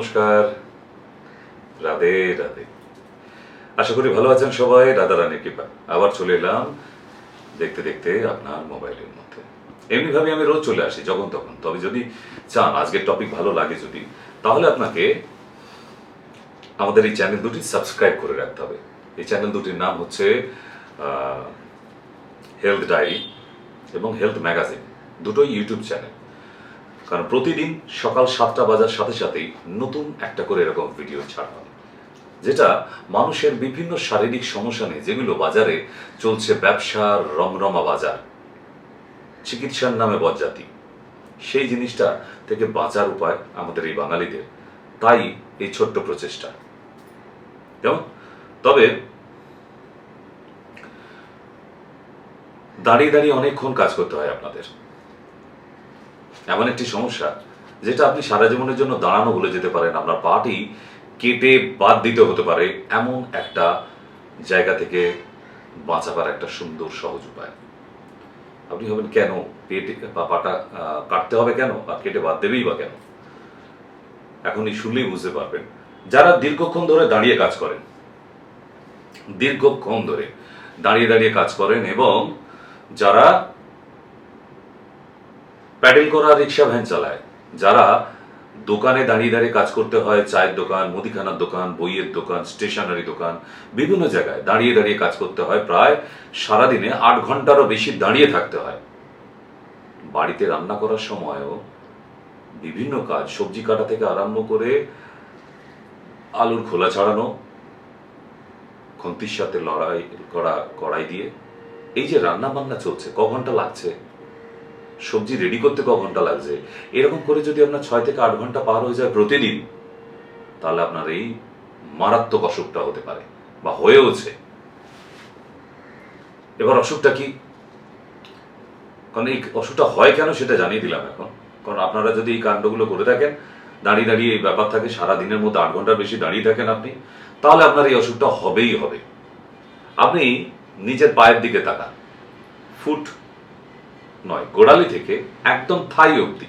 নমস্কার, রাধে রাধে। আশা করি ভালো আছেন সবাই। রাধা রানীর কৃপা আবার চলে এলাম দেখতে দেখতে আপনার মোবাইলের মধ্যে। এমনিভাবে আমি রোজ চলে আসি যখন তখন। তবে যদি চান আজকের টপিক ভালো লাগে যদি, তাহলে আপনাকে আমাদের এই চ্যানেল দুটি সাবস্ক্রাইব করে রাখতে হবে। এই চ্যানেল দুটির নাম হচ্ছে হেলথ ডায়েরি এবং হেলথ ম্যাগাজিন, দুটোই ইউটিউব চ্যানেল। কারণ প্রতিদিন সকাল 7টা বাজার সাথে সাথেই নতুন একটা করে এরকম ভিডিও ছাড়া হয়, যেটা মানুষের বিভিন্ন শারীরিক সমস্যা নেই, যেগুলো বাজারে চলছে ব্যবসার রমরমা বাজার, চিকিৎসার নামে বজ্জাতি, সেই জিনিসটা থেকে বাঁচার উপায় আমাদের এই বাঙালিদের। তাই এই ছোট্ট প্রচেষ্টা। যেমন তবে দাঁড়িয়ে দাঁড়িয়ে অনেকক্ষণ কাজ করতে হয় আপনাদের। এমন একটি সমস্যা যেটা আপনি সারা জীবনের জন্য দাঁড়ানো ভুলে যেতে পারেন, আপনার পাটি কেটে বাদ দিতে হতে পারে, এমন একটা জায়গা থেকে বাঁচাবার একটা সুন্দর সহজ উপায়। আপনি ভাবেন কেন পেটে বা পাটা কাটতে হবে, কেন আর কেটে বাদ দেবেই বা কেন? এখনই শুনলেই বুঝতে পারবেন। যারা দীর্ঘক্ষণ ধরে দাঁড়িয়ে কাজ করেন, দীর্ঘক্ষণ ধরে দাঁড়িয়ে দাঁড়িয়ে কাজ করেন, এবং যারা প্যাডেল করা রিক্সা ভ্যান চালায়, যারা দোকানে দাঁড়িয়ে দাঁড়িয়ে কাজ করতে হয়, চায়ের দোকান, মুদিখানার দোকান, বইয়ের দোকান, স্টেশনারি দোকান, বিভিন্ন জায়গায় দাঁড়িয়ে দাঁড়িয়ে কাজ করতে হয়, প্রায় সারাদিনে 8 ঘন্টারও বেশি দাঁড়িয়ে থাকতে হয়। বাড়িতে রান্না করার সময়ও বিভিন্ন কাজ, সবজি কাটা থেকে আরম্ভ করে আলুর খোলা ছাড়ানো, খুন্তির সাথে লড়াই করা কড়াই দিয়ে, এই যে রান্না বান্না চলছে, ক ঘন্টা লাগছে, সবজি রেডি করতে ক ঘন্টা লাগছে, এরকম করে যদি আপনার 6 থেকে 8 ঘন্টা পার হয়ে যায় প্রতিদিন, তাহলে আপনার এই মারাত্মক অসুখটা হতে পারে বা হয়েওছে। এবার অসুখটা কি? কারণ এই অসুখটা হয় কেন সেটা জানিয়ে দিলাম এখন। কারণ আপনারা যদি এই কাণ্ডগুলো করে থাকেন, দাঁড়িয়ে দাঁড়িয়ে এই ব্যাপার থাকে, সারা দিনের মধ্যে 8 ঘন্টার বেশি দাঁড়িয়ে থাকেন আপনি, তাহলে আপনার এই অসুখটা হবেই হবে। আপনি নিজের পায়ের দিকে তাকান, ফুট নয়, গোড়ালি থেকে একদম থাই অবধি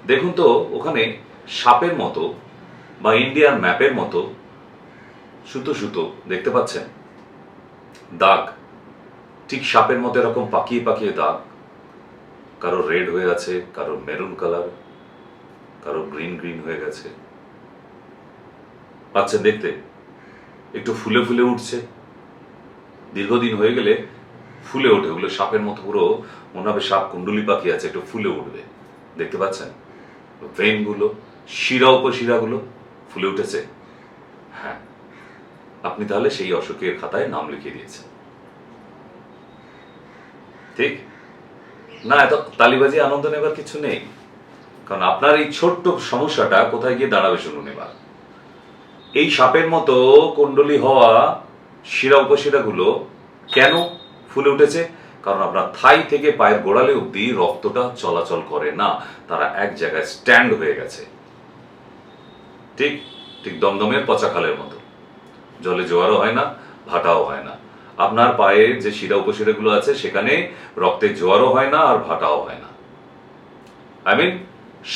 দেখুন তো, ওখানে সাপের মতো বা ইন্ডিয়ান ম্যাপের মতো সুতো সুতো দেখতে পাচ্ছেন? দাগ, ঠিক সাপের মতো এরকম পাকিয়ে পাকিয়ে দাগ। কারো রেড হয়ে আছে, কারো মেরুন কালার, কারো গ্রিন গ্রিন হয়ে গেছে। পাচ্ছেন দেখতে? একটু ফুলে ফুলে উঠছে, দীর্ঘদিন হয়ে গেলে ফুলে ওঠে, ওগুলো সাপের মতো, পুরো মনে হবে সাপ কুণ্ডলি পাখি আছে, একটু ফুলে উঠবে। দেখতে পাচ্ছেন ভেনগুলো, শিরা উপশিরাগুলো ফুলে উঠেছে? হ্যাঁ, আপনি তাহলে সেই অসুখের খাতায় নাম লিখিয়ে দিয়েছেন। ঠিক না? এত তালিবাজি আনন্দ নেবার কিছু নেই। কারণ আপনার এই ছোট্ট সমস্যাটা কোথায় গিয়ে দাঁড়াবে শুনুন এবার। এই সাপের মতো কুণ্ডলি হওয়া শিরা উপশিরাগুলো কেন ফুলে উঠেছে? কারণ আপনার থাই থেকে পায়ের গোড়ালি অব্দি রক্তটা চলাচল করে না, তারা এক জায়গায় স্ট্যান্ড হয়ে গেছে। ঠিক ঠিক দমদমের পচা খালের মতো, জলে জোয়ারও হয় না, ভাটাও হয় না। আপনার পায়ের যে শিরা উপশিরাগুলো আছে, সেখানে রক্তের জোয়ারও হয় না আর ভাটাও হয় না।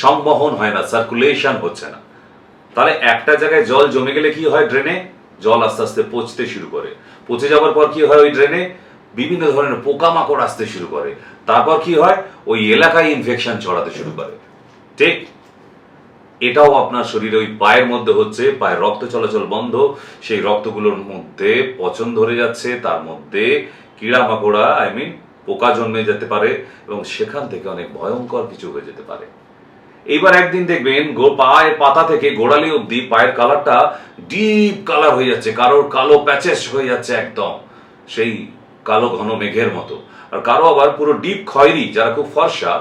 সংবহন হয় না, সার্কুলেশন হচ্ছে না। তাহলে একটা জায়গায় জল জমে গেলে কি হয়? ড্রেনে জল আস্তে আস্তে পচতে শুরু করে। পচে যাওয়ার পর কি হয়? ওই ড্রেনে বিভিন্ন ধরনের পোকামাকড় আসতে শুরু করে। তারপর কি হয়? ওই এলাকায় ইনফেকশন ছড়াতে শুরু করে। ঠিক এটাও আপনার শরীরে ওই পায়ের মধ্যে হচ্ছে। পায়ের রক্ত চলাচল বন্ধ, সেই রক্তগুলোর মধ্যে পচন ধরে যাচ্ছে, তার মধ্যে কীড়ামাকড়া পোকা জন্মে যেতে পারে, এবং সেখান থেকে অনেক ভয়ঙ্কর কিছু হয়ে যেতে পারে। এইবার একদিন দেখবেন পায়ের পাতা থেকে গোড়ালি অব্দি পায়ের কালারটা ডিপ কালার হয়ে যাচ্ছে, কারোর কালো প্যাচেস হয়ে যাচ্ছে, একদম সেই কালো ঘন মেঘের মতো। আর কারো আবার পুরো ডিপ খয়েরি, যারা খুব ফর্সা,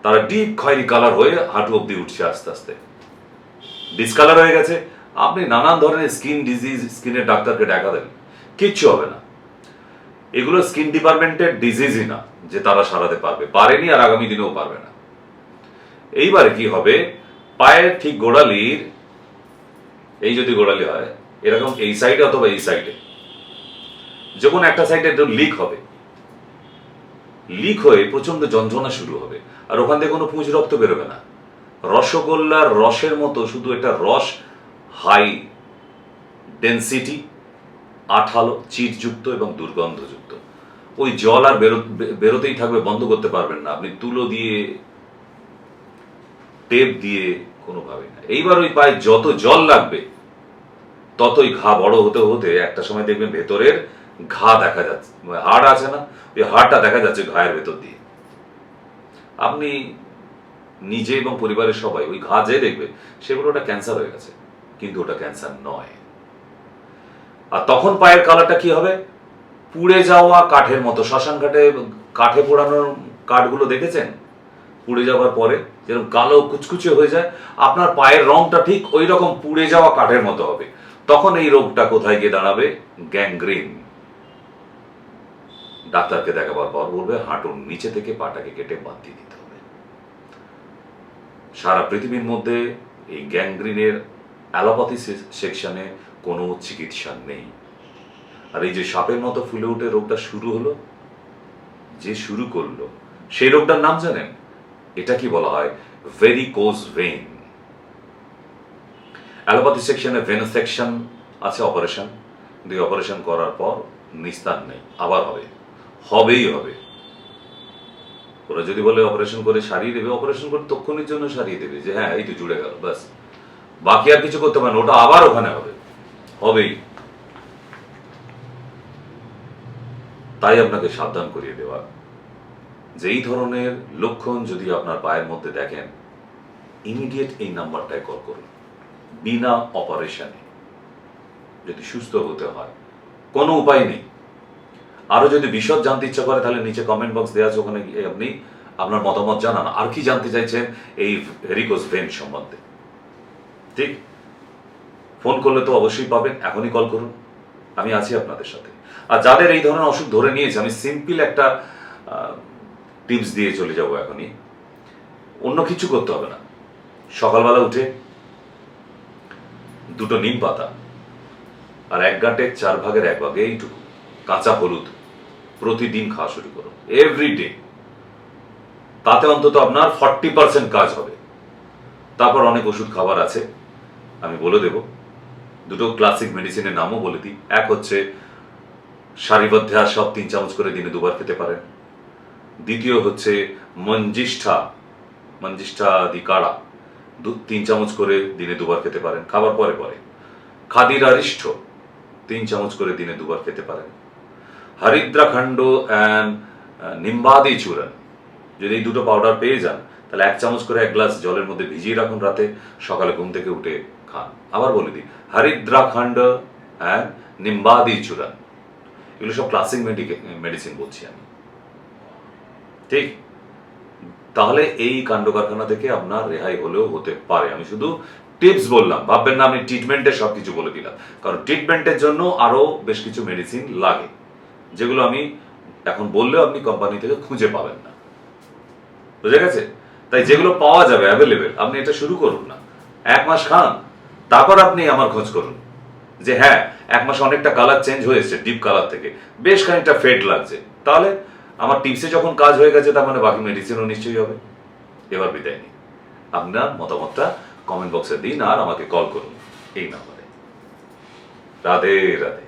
তারা ডিপ খয়েরি কালার হয়ে হাঁটু অব্দি উঠছে আস্তে আস্তে, ডিসকালার হয়ে গেছে। আপনি নানান ধরনের স্কিন ডিজিজ, স্কিনের ডাক্তারকে দেখাবেন, কিচ্ছু হবে না। এগুলো স্কিন ডিপার্টমেন্টের ডিজিজই না যে তারা সারাতে পারেনি, আর আগামী দিনেও পারবে না। এইবারে কি হবে? পায়ের ঠিক গোড়ালির, এই যদি গোড়ালি হয় এরকম এই সাইডে অথবা এই সাইডে, যখন একটা সাইডে লিক হবে, লিক হয়ে প্রচন্ড যন্ত্রণা শুরু হবে, আর ওখান থেকে কোনো পুঁজ রক্ত বেরোবে না, রসগোল্লার রসের মতো, শুধু এটা রস হাই ডেন্সিটি, আঠালো, চিটযুক্ত এবং দুর্গন্ধযুক্ত। ওই জল আর বেরোতেই থাকবে, বন্ধ করতে পারবেন না আপনি তুলো দিয়ে, টেপ দিয়ে, কোনোভাবে না। এইবার ওই পায়ে যত জল লাগবে ততই ঘা বড় হতে হতে একটা সময় দেখবেন ভেতরের ঘা দেখা যাচ্ছে, হাড় আছে না, ওই হাড়টা দেখা যাচ্ছে ঘায়ের ভেতর দিয়ে। আপনি নিজে এবং পরিবারের সবাই ওই ঘা যে দেখবে সেগুলো ওটা ক্যান্সার হয়ে গেছে, কিন্তু ওটা ক্যান্সার নয়। আর তখন পায়ের কালারটা কি হবে? পুড়ে যাওয়া কাঠের মতো। শ্মশান ঘাটে কাঠে পোড়ানোর কাঠগুলো দেখেছেন? পুড়ে যাওয়ার পরে যেরকম কালো কুচকুচে হয়ে যায়, আপনার পায়ের রংটা ঠিক ওই রকম পুড়ে যাওয়া কাঠের মতো হবে। তখন এই রোগটা কোথায় গিয়ে দাঁড়াবে? গ্যাংগ্রিন। ডাক্তারকে দেখাবার পর বলবে হাঁটুর নিচে থেকে পাটাকে কেটে বাদ দিয়ে দিতে হবে। সারা পৃথিবীর মধ্যে এই গ্যাংগ্রিনের অ্যালোপ্যাথি সেকশনে কোনো চিকিৎসা নেই। আর এই যে সাপের মতো ফুলে উঠে রোগটা শুরু হলো, যে শুরু করলো, সেই রোগটার নাম জানেন? এটা কি বলা হয়? Varicose vein. অ্যালোপ্যাথি সেকশনে ভেনোসেকশন আছে, অপারেশন। কিন্তু অপারেশন করার পর নিস্তার নেই, আবার হবেই হবে। ওরা যদি বলে অপারেশন করে সারিয়ে দেবে, অপারেশন করে তক্ষণের জন্য সারিয়ে দেবে, যে হ্যাঁ এই তো জুড়ে গেল, ব্যাস, বাকি আর কিছু করতে পারে না, ওটা আবার ওখানে হবেই। তাই আপনাকে সাবধান করিয়ে দেওয়া যে এই ধরনের লক্ষণ যদি আপনার পায়ের মধ্যে দেখেন, ইমিডিয়েট এই নাম্বারটায় কল করুন। বিনা অপারেশনে যদি সুস্থ হতে হয়, কোনো উপায় নেই। আরো যদি বিশদ জানতে ইচ্ছা করে তাহলে নিচে কমেন্ট বক্স দেওয়া আছে, ওখানে গিয়ে আপনি আপনার মতামত জানান। আর কি জানতে চাইছেন এই ভেরিকোজ ভেন সম্বন্ধে? ঠিক, ফোন করলে তো অবশ্যই পাবেন, এখনই কল করুন, আমি আছি আপনাদের সাথে। আর যাদের এই ধরনের অসুখ ধরে নিয়েছে, আমি সিম্পল একটা টিপস দিয়ে চলে যাব এখনই। অন্য কিছু করতে হবে না। সকালবেলা উঠে দুটো নিম পাতা আর 1 গাঁটের 4 ভাগের 1 ভাগ এইটুকু কাঁচা হলুদ প্রতিদিন খাওয়া শুরু করুন, এভরিডে। তাতে অন্তত আপনার 40% কাজ হবে। তারপর অনেক ওষুধ খাবার আছে, আমি বলে দেব। দুটো ক্লাসিক মেডিসিনের নামও বলে দিই। এক হচ্ছে সারিবদ্ধা, সব 3 চামচ করে দিনে 2 বার খেতে পারেন। দ্বিতীয় হচ্ছে মঞ্জিষ্ঠা দি কাড়া, 3 চামচ করে দিনে 2 বার খেতে পারেন, খাবার পরে পরে। খাদির আরিষ্ঠ 3 চামচ করে দিনে 2 বার খেতে পারেন। হরিদ্রাখণ্ড অ্যান্ড নিম্বাদি চূর্ণ, যদি এই দুটো পাউডার পেয়ে যান তাহলে 1 চামচ করে 1 গ্লাস জলের মধ্যে ভিজিয়ে রাখুন, রাতে সকালে ঘুম থেকে উঠে খান। আবার বলে দিই, হরিদ্রাখণ্ড অ্যান্ড নিম্বাদি চূর্ণ, এগুলো সব ক্লাসিক মেডিসিন বলছি আমি, ঠিক? তাহলে এই কাণ্ড কারখানা থেকে আপনার রেহাই হলেও হতে পারে। আমি শুধু টিপস বললাম, ভাববেন না আমি ট্রিটমেন্টের সবকিছু বলে দিলাম, কারণ ট্রিটমেন্টের জন্য আরো বেশ কিছু মেডিসিন লাগে, যেগুলো আমি এখন বললেও আপনি কোম্পানি থেকে খুঁজে পাবেন না। বুঝে গেছে? তাই যেগুলো পাওয়া যাবে অ্যাভেলেবেল, আপনি এটা শুরু করুন না, 1 মাস খান, তারপর আপনি আমার খোঁজ করুন যে হ্যাঁ 1 মাসে অনেকটা কালার চেঞ্জ হয়েছে, ডিপ কালার থেকে বেশ খানিকটা ফেড লাগছে, তাহলে আমার টিপসে যখন কাজ হয়ে গেছে, তার মানে বাকি মেডিসিনও নিশ্চয়ই হবে। এবার বিদায় নিই। আপনার মতামতটা কমেন্ট বক্সে দিন আর আমাকে কল করুন এই নাম্বারে। রাধে রাধে।